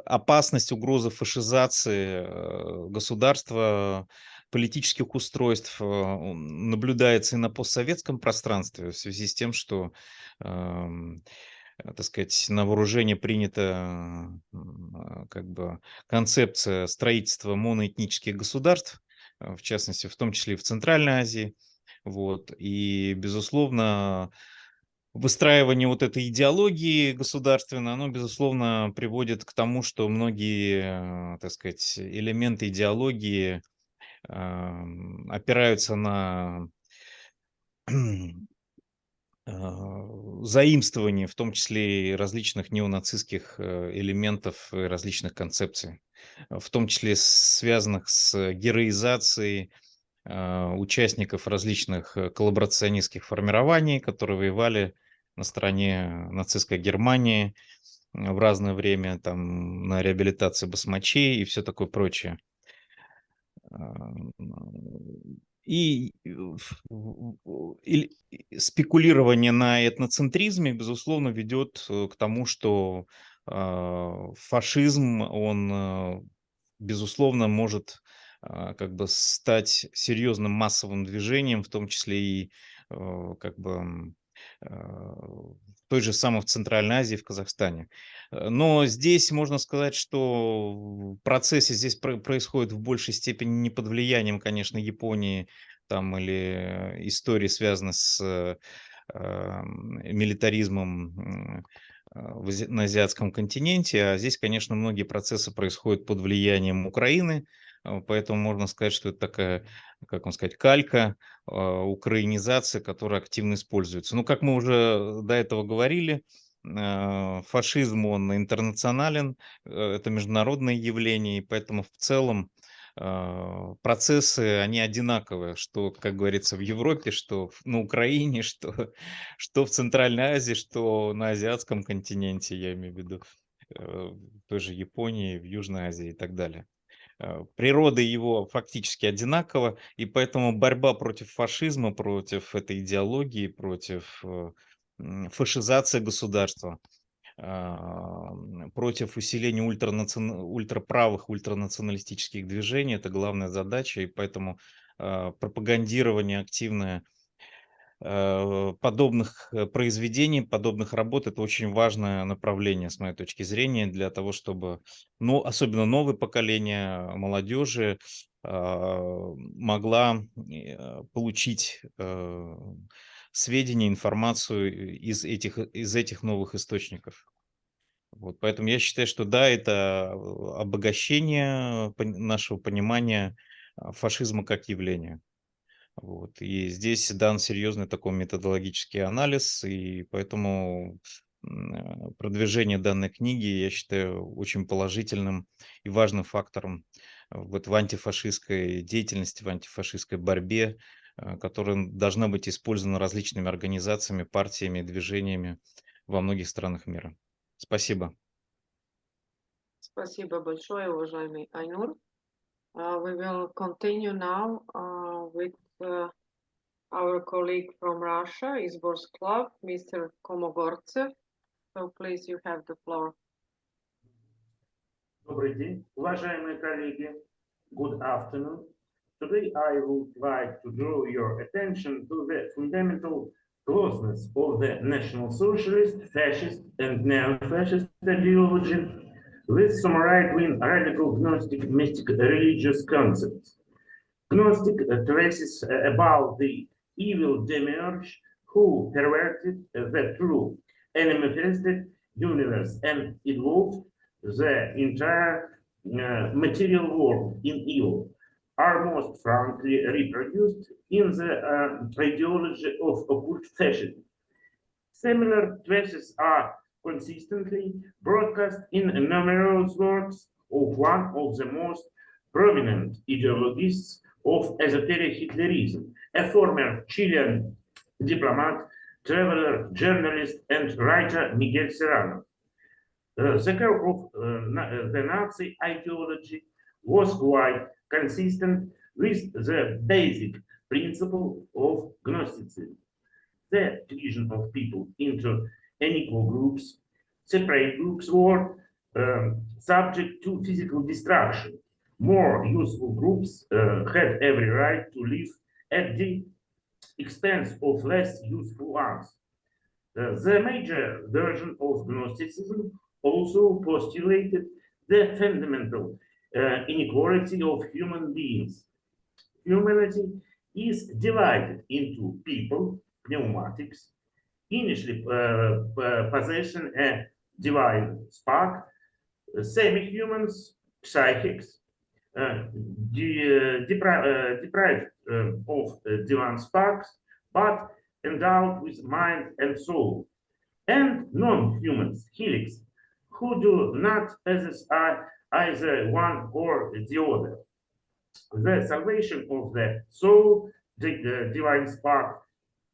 опасность, угроза фашизации государства, политических устройств наблюдается и на постсоветском пространстве в связи с тем, что так сказать, на вооружение принята как бы концепция строительства моноэтнических государств, в частности, в том числе и в Центральной Азии. Вот. И, безусловно, выстраивание вот этой идеологии государственной, оно, безусловно, приводит к тому, что многие, так сказать, элементы идеологии опираются на заимствование, в том числе и различных неонацистских элементов, различных концепций, в том числе связанных с героизацией участников различных коллаборационистских формирований, которые воевали на стороне нацистской Германии в разное время, там, на реабилитации басмачей и все такое прочее. И спекулирование на этноцентризме, безусловно, ведет к тому, что фашизм, он, безусловно, может как бы стать серьезным массовым движением, в том числе и как бы в той же самой в Центральной Азии, в Казахстане. Но здесь можно сказать, что в процессе здесь происходит в большей степени не под влиянием, конечно, Японии там, или истории, связанной с милитаризмом на азиатском континенте, а здесь, конечно, многие процессы происходят под влиянием Украины, поэтому можно сказать, что это такая, как вам сказать, калька, украинизация, которая активно используется. Ну, как мы уже до этого говорили, фашизм, он интернационален, это международное явление, и поэтому в целом процессы, они одинаковые, что, как говорится, в Европе, что на Украине, что в Центральной Азии, что на азиатском континенте, я имею в виду, в той же Японии, в Южной Азии и так далее. Природа его фактически одинакова, и поэтому борьба против фашизма, против этой идеологии, против фашизации государства, против усиления ультраправых, ультранационалистических движений, это главная задача, и поэтому пропагандирование активное подобных произведений, подобных работ, это очень важное направление, с моей точки зрения, для того, чтобы, ну, особенно новое поколение молодежи могла получить сведения, информацию из этих новых источников. Вот, поэтому я считаю, что да, это обогащение нашего понимания фашизма как явления. Вот. И здесь дан серьезный такой методологический анализ, и поэтому продвижение данной книги я считаю очень положительным и важным фактором вот в антифашистской деятельности, в антифашистской борьбе, которая должна быть использована различными организациями, партиями, движениями во многих странах мира. Спасибо. Спасибо большое, уважаемый Айнур. We will continue now with our colleague from Russia, Izborsk Club, Mr. Komogortsev. So please, you have the floor. Добрый день, уважаемые коллеги. Good afternoon. Today I would like to draw your attention to the fundamental closeness of the National Socialist, Fascist and Neo-Fascist ideology with some right-wing radical Gnostic mystic religious concepts. Gnostic traces about the evil demiurge who perverted the true and manifested universe and evolved the entire material world in evil are most frankly reproduced in the ideology of occult fascism. Similar traces are consistently broadcast in numerous works of one of the most prominent ideologists of esoteric Hitlerism, a former Chilean diplomat, traveler, journalist, and writer Miguel Serrano. The core of the Nazi ideology was quite consistent with the basic principle of Gnosticism. The division of people into unequal groups, separate groups were subject to physical destruction. More useful groups had every right to live at the expense of less useful ones. The major version of Gnosticism also postulated the fundamental inequality of human beings. Humanity is divided into people, pneumatics, initially possessing a divine spark, semi-humans, psychics, deprived of divine sparks, but endowed with mind and soul, and non-humans, helix, who do not possess either one or the other. The salvation of the soul, the divine spark,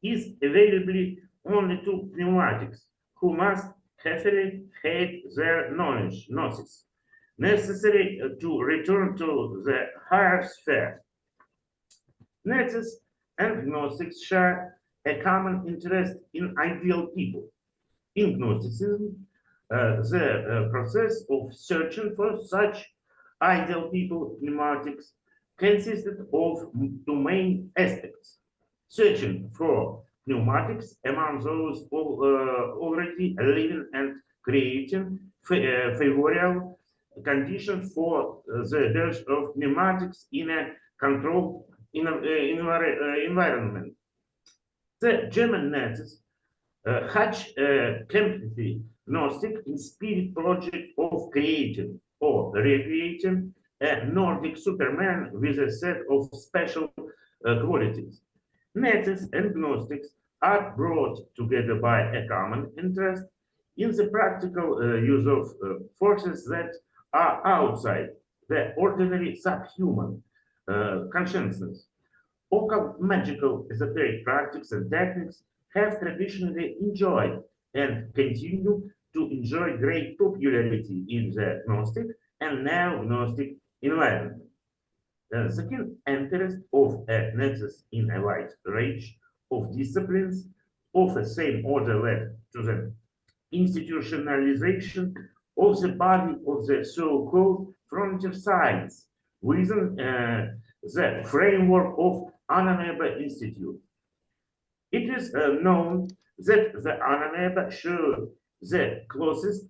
is available only to pneumatics, who must carefully hate their knowledge, gnosis, necessary to return to the higher sphere. Nazis and Gnostics share a common interest in ideal people. In Gnosticism, the process of searching for such ideal people, pneumatics, consisted of two main aspects: searching for pneumatics among those already living and creating favorable conditions for the birth of pneumatics in a controlled environment. The German Nazis had a completely Gnostic in spirit project of creating or recreating a Nordic Superman with a set of special qualities. Nazis and Gnostics are brought together by a common interest in the practical use of forces that are outside the ordinary subhuman consciousness. Occult magical esoteric practices and techniques have traditionally enjoyed and continue to enjoy great popularity in the Gnostic and neo-Gnostic environment. The keen interest of Nazis in a wide range of disciplines of the same order led to the institutionalization of the body of the so-called frontier science within the framework of Ananeba Institute. It is known that the Ananeba showed the closest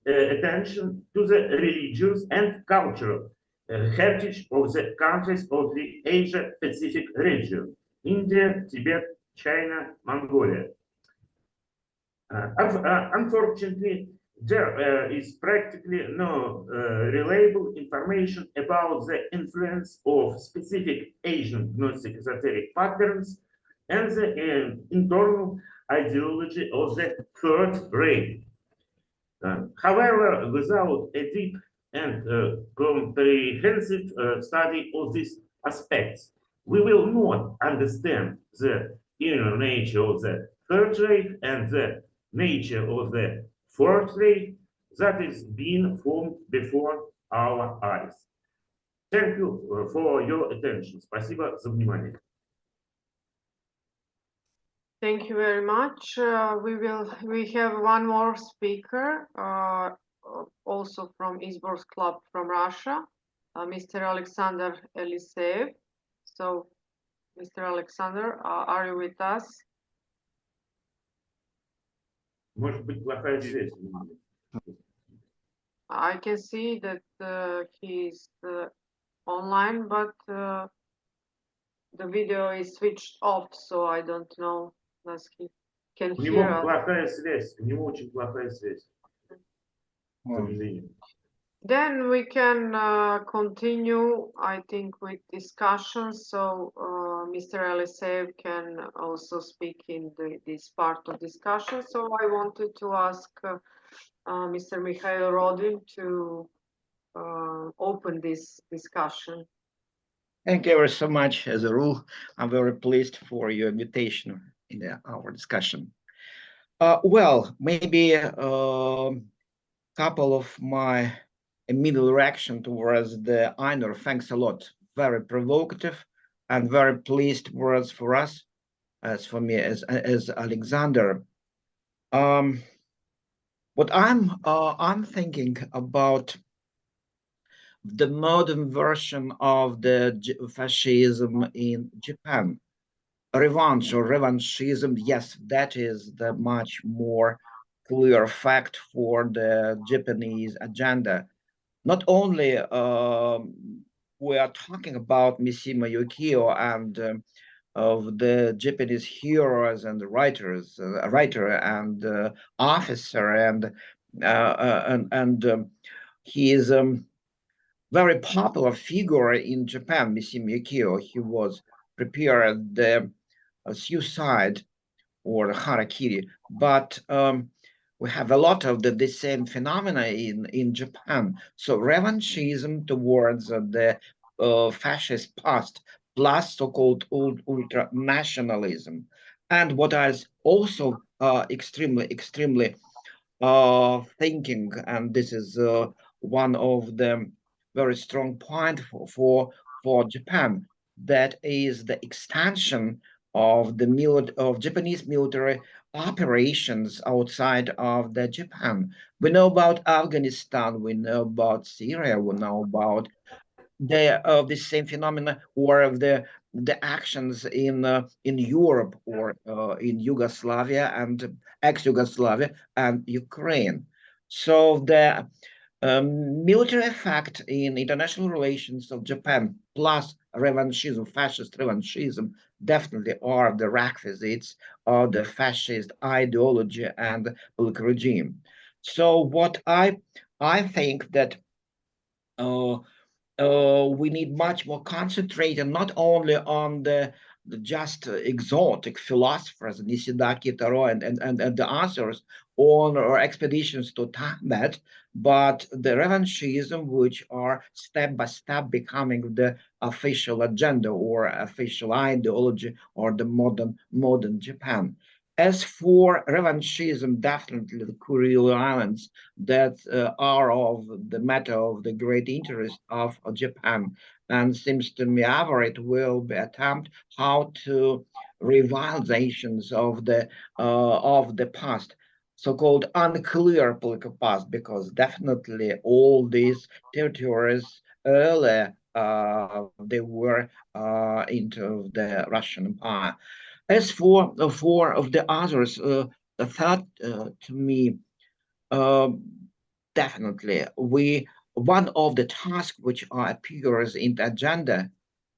attention to the religious and cultural heritage of the countries of the Asia-Pacific region: India, Tibet, China, Mongolia. Unfortunately, there is practically no reliable information about the influence of specific Asian Gnostic esoteric patterns and the internal ideology of the Third Reich. However, without a deep and comprehensive study of these aspects, we will not understand the inner nature of the Third Reich and the nature of the Fourth Reich that is being formed before our eyes. Thank you for your attention. Спасибо за внимание. Thank you very much. We have one more speaker, also from Izborsk Club from Russia, Mr. Alexander Eliseev. So, Mr. Alexander, are you with us? Может быть, плохая связь. I can see that he's online, but the video is switched off, so I don't know if he can У hear него us. плохая связь, у него очень плохая связь. К сожалению. Then we can continue, I think, with discussions. So Mr. Eliseev can also speak in this part of discussion. So I wanted to ask Mr. Mikhail Rodin to open this discussion. Thank you very so much. As a rule, I'm very pleased for your invitation in our discussion. Well, maybe a couple of my immediate reaction towards the Einar. Thanks a lot. Very provocative and very pleased words for us, as for me, as Alexander. What I'm thinking about the modern version of the fascism in Japan. Revanche or revanchism, yes, that is the much more clear fact for the Japanese agenda. Not only we are talking about Mishima Yukio and of the Japanese heroes and writers, writer and officer, and he is very popular figure in Japan, Mishima Yukio. He was prepared the suicide or the harakiri, but we have a lot of the same phenomena in Japan. So revanchism towards the fascist past, plus so-called ultra nationalism, and what is also extremely thinking, and this is one of the very strong point for Japan, that is the extension of the Japanese military operations outside of the Japan. We know about Afghanistan, we know about Syria, we know about the same phenomena or of the actions in Europe or in Yugoslavia and ex-Yugoslavia and Ukraine. So the military effect in international relations of Japan plus revanchism, fascist revanchism, definitely are the requisites of the fascist ideology and political regime. So what I think that we need much more concentrated not only on the just exotic philosophers, Nisidaki, Taro, and the others on our expeditions to Tibet, but the revanchism, which are step by step becoming the official agenda or official ideology or the modern Japan. As for revanchism, definitely the Kuril Islands that are of the matter of the great interest of Japan, and seems to me ever it will be attempt how to revive the nations of the past, so-called unclear political past, because definitely all these territories earlier they were into the Russian Empire. As for the four of the others, the third to me, definitely one of the tasks which appears in the agenda,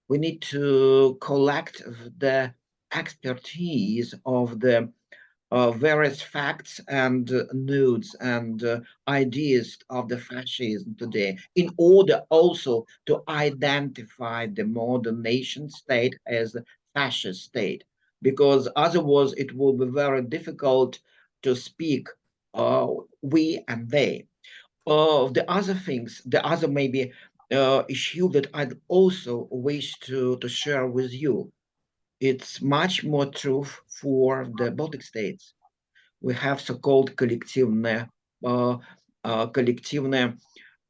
we need to collect the expertise of the various facts and nudes and ideas of the fascism today, in order also to identify the modern nation state as a fascist state, because otherwise it will be very difficult to speak we and they. The other things, the other maybe issue that I'd also wish to share with you, it's much more true for the Baltic states. We have so-called коллективная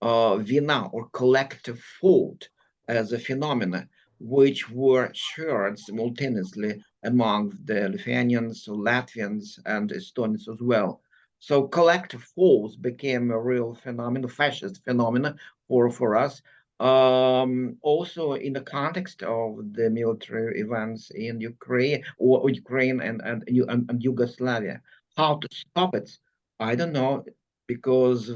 вина or collective fault as a phenomena, which were shared simultaneously among the Lithuanians, Latvians, and Estonians as well. So collective fault became a real phenomenon, fascist phenomena for us. Also in the context of the military events in Ukraine and Yugoslavia. How to stop it? I don't know, because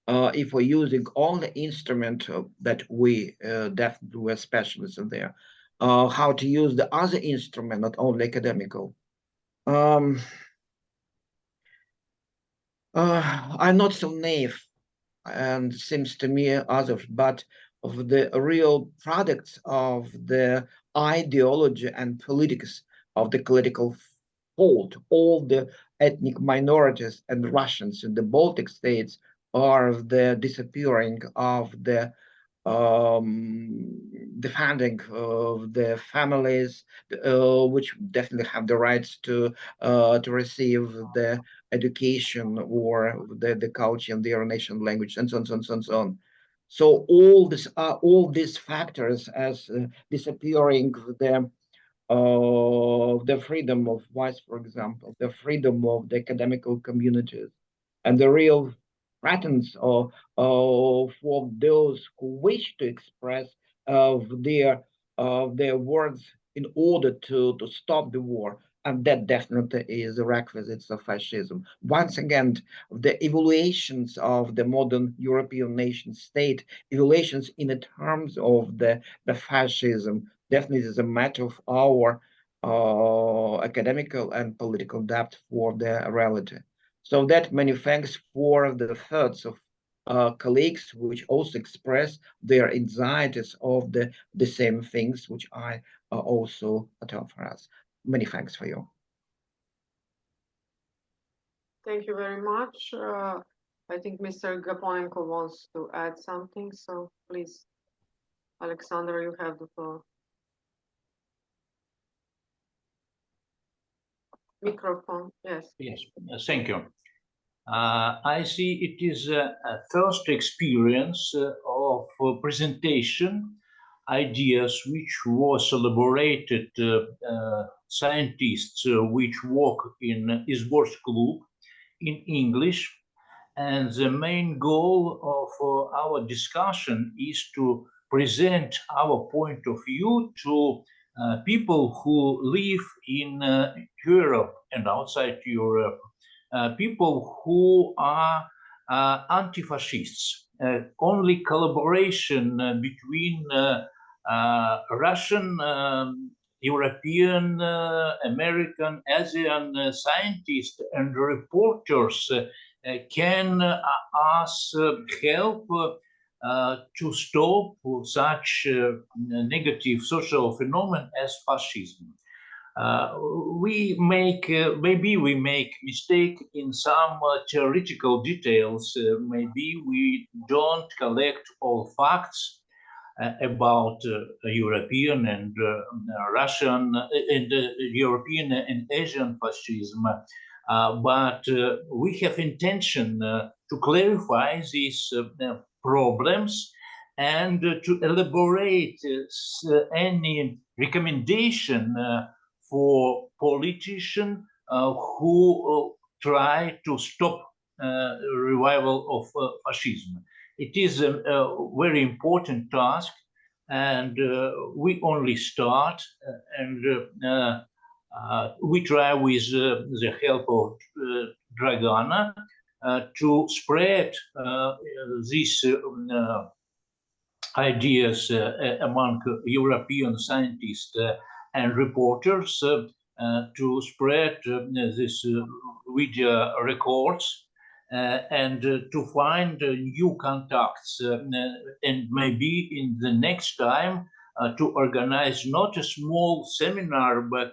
if we're using all the instrument that we definitely were specialists in there, how to use the other instrument, not only academical. I'm not so naive and seems to me others, but of the real products of the ideology and politics of the political fault. All the ethnic minorities and Russians in the Baltic states are the disappearing of the defending of the families, which definitely have the rights to receive the education or the culture and their nation language, and so on, so on, so on, so on. So all these factors as disappearing the freedom of voice, for example, the freedom of the academical communities, and the real threats for those who wish to express their words in order to stop the war. And that definitely is the requisites of fascism. Once again, the evaluations of the modern European nation state, evaluations in the terms of the fascism, definitely is a matter of our academical and political depth for the reality. So that many thanks for the thoughts of colleagues which also express their anxieties of the same things which I also tell for us. Many thanks for you. Thank you very much. I think Mr. Gaponenko wants to add something, so please, Alexander, you have the floor. Microphone, yes. Yes, thank you. I see it is a first experience of presentation ideas which was elaborated scientists which work in Izborsk Club in English, and the main goal of our discussion is to present our point of view to people who live in Europe and outside Europe, people who are anti-fascists. Only collaboration between Russian, European, American, Asian scientists and reporters can us help to stop such negative social phenomenon as fascism. Maybe we make mistake in some theoretical details. Maybe we don't collect all facts about European and Russian and European and Asian fascism, but we have intention to clarify these problems and to elaborate any recommendation for politicians who try to stop revival of fascism. It is a very important task, and we only start, and we try with the help of Dragana to spread these ideas among European scientists and reporters, to spread these video records and to find new contacts, and maybe in the next time to organize not a small seminar but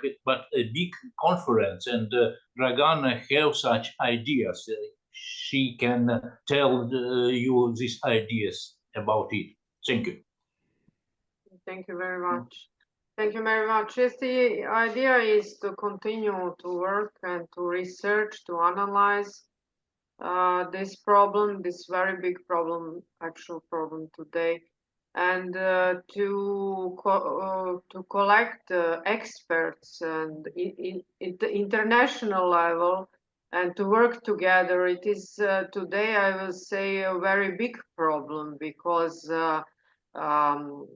a big conference. And Dragana have such ideas. She can tell you these ideas about it. Thank you. Thank you very much. Thank you very much. Yes, the idea is to continue to work and to research, to analyze this problem, this very big problem, actual problem today, and to collect experts and in the international level, and to work together. It is today, I will say, a very big problem, because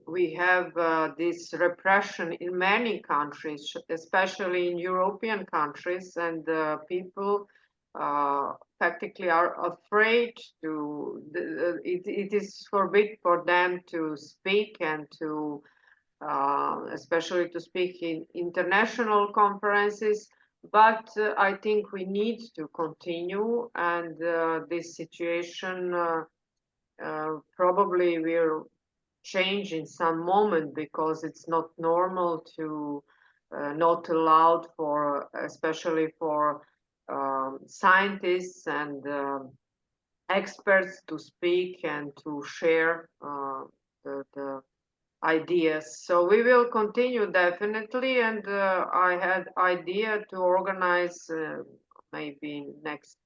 we have this repression in many countries, especially in European countries, and people practically are afraid to, it is forbidden for them to speak, and to especially to speak in international conferences. But I think we need to continue, and this situation probably will change in some moment, because it's not normal to not allowed for, especially for scientists and experts, to speak and to share the ideas. So we will continue definitely, and I had idea to organize maybe next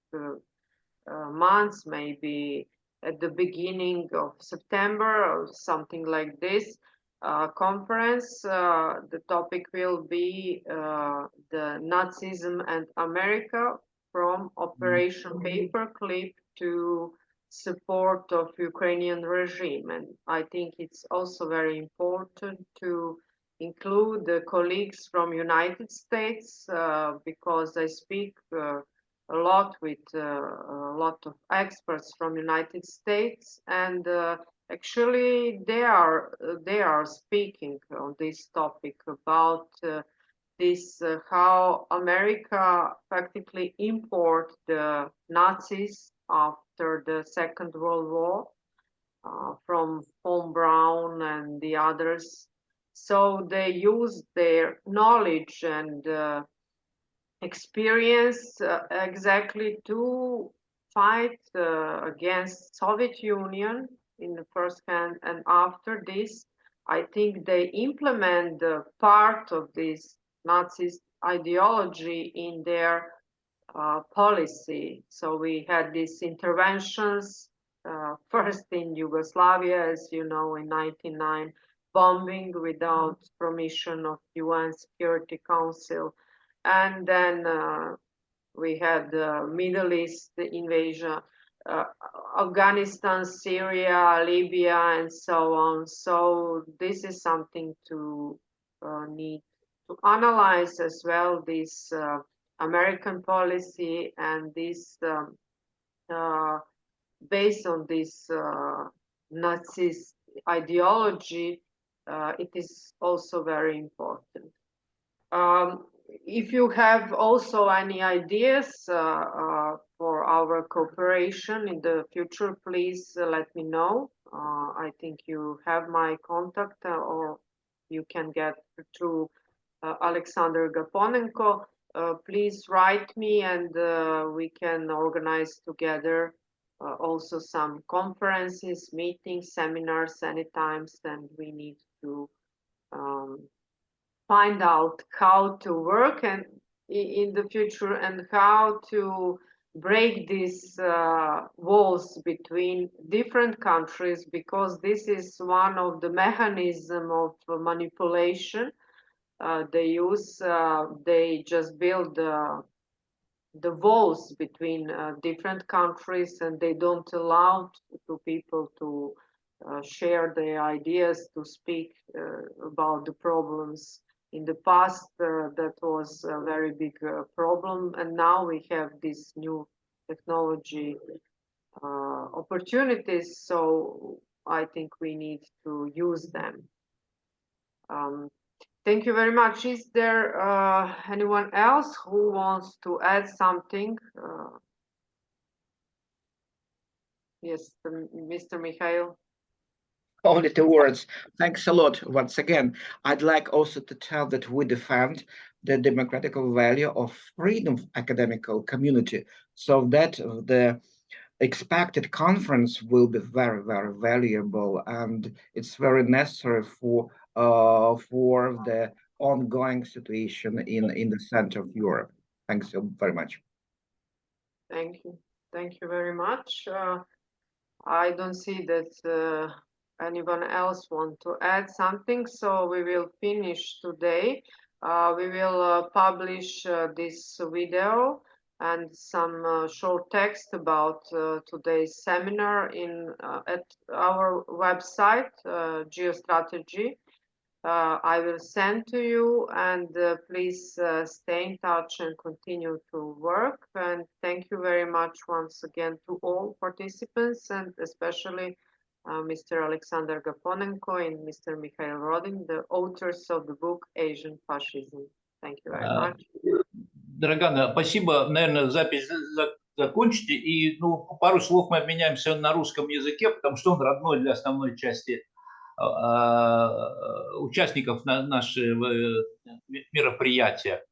months, maybe at the beginning of September or something like this, conference. The topic will be the Nazism and America, from Operation Paperclip to support of Ukrainian regime. And I think it's also very important to include the colleagues from United States, because I speak a lot with a lot of experts from United States, and actually they are speaking on this topic about this how America practically import the Nazis after the Second World War from von Braun and the others. So they use their knowledge and experience exactly to fight against Soviet Union in the first hand, and after this, I think they implement the part of this Nazi ideology in their policy. So we had these interventions, first in Yugoslavia, as you know, in 1999, bombing without permission of UN Security Council. And then we had the Middle East invasion, Afghanistan, Syria, Libya, and so on. So this is something to need to analyze as well, this American policy, and this based on this Nazist ideology, it is also very important. If you have also any ideas for our cooperation in the future, please let me know. I think you have my contact, or you can get through Alexander Gaponenko. Please write me, and we can organize together also some conferences, meetings, seminars anytime, and we need to find out how to work and in the future, and how to break these walls between different countries, because this is one of the mechanisms of manipulation they use. They just build the walls between different countries, and they don't allow to people to share their ideas, to speak about the problems. In the past, that was a very big problem, and now we have this new technology opportunities, so I think we need to use them. Thank you very much. Is there anyone else who wants to add something? Yes, Mr. Mikhail. Only 2 words. Thanks a lot once again. I'd like also to tell that we defend the democratic value of freedom of academical community, so that the expected conference will be very, very valuable, and it's very necessary for the ongoing situation in the center of Europe. Thanks so very much. Thank you. Thank you very much. I don't see that anyone else want to add something, so we will finish today. We will publish this video and some short text about today's seminar at our website, Geostrategy. I will send to you, and please stay in touch and continue to work. And thank you very much once again to all participants, and especially Mr. Alexander Gaponenko and Mr. Mikhail Rodin, the authors of the book Asian Fascism. Thank you very much. Дорогая, спасибо. Наверное, запись закончите, и пару слов мы обменяемся на русском языке, потому что он родной для основной части участников нашего мероприятия.